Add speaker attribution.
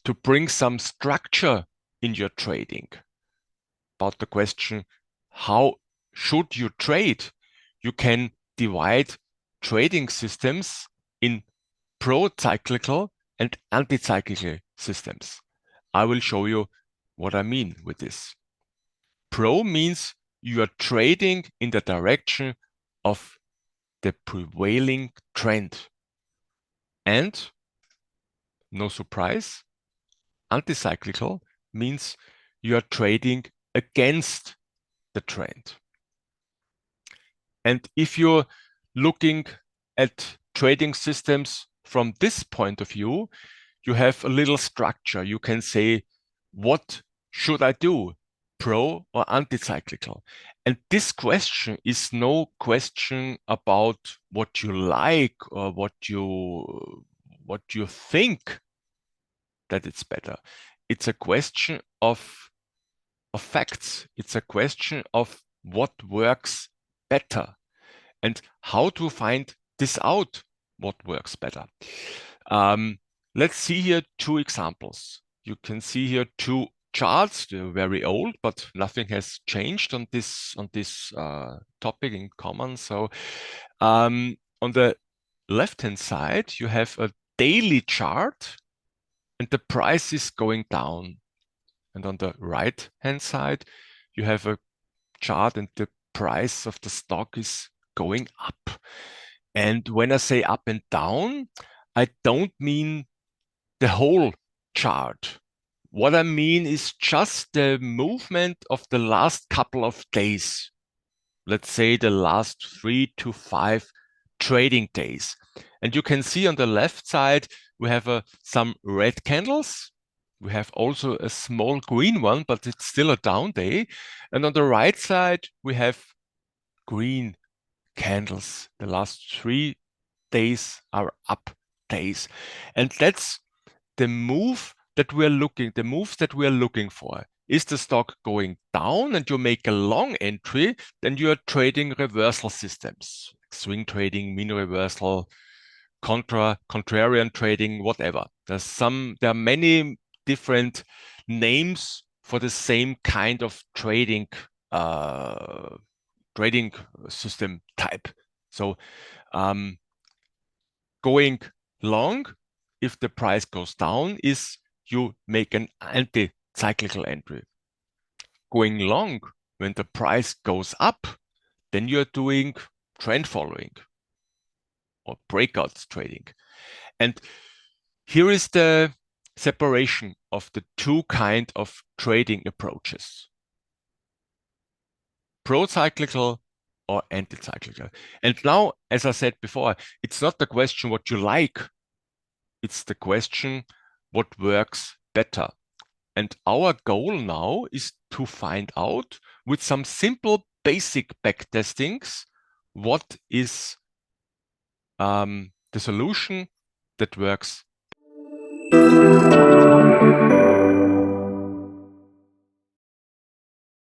Speaker 1: to bring some structure in your trading. About the question, how should you trade? You can divide trading systems in pro-cyclical and anti-cyclical systems. I will show you what I mean with this. Pro means you are trading in the direction of the prevailing trend. And no surprise, anti-cyclical means you are trading against the trend. And if you're looking at trading systems from this point of view, you have a little structure. You can say, what should I do? Pro or anti-cyclical? And this question is no question about what you like or what you think that it's better. It's a question of facts. It's a question of what works better and how to find this out, what works better. Let's see here two examples. You can see here two charts. They're very old, but nothing has changed on this topic in common. So on the left-hand side, you have a daily chart and the price is going down. And on the right-hand side, you have a chart and the price of the stock is going up. And when I say up and down, I don't mean the whole chart. What I mean is just the movement of the last couple of days. Let's say the last 3 to 5 trading days. And you can see on the left side, we have some red candles. We have also a small green one, but it's still a down day. And on the right side, we have green candles. The last 3 days are up days. And that's the move that we're looking for. Is the stock going down and you make a long entry, then you are trading reversal systems, swing trading, mean reversal, contrarian trading, whatever. There are many different names for the same kind of trading system type. So going long, if the price goes down, is you make an anti-cyclical entry. Going long, when the price goes up, then you're doing trend following or breakouts trading. And here is the separation of the two kinds of trading approaches: pro-cyclical or anti-cyclical. And now, as I said before, it's not the question what you like, it's the question what works better. And our goal now is to find out with some simple basic backtestings what is the solution that works.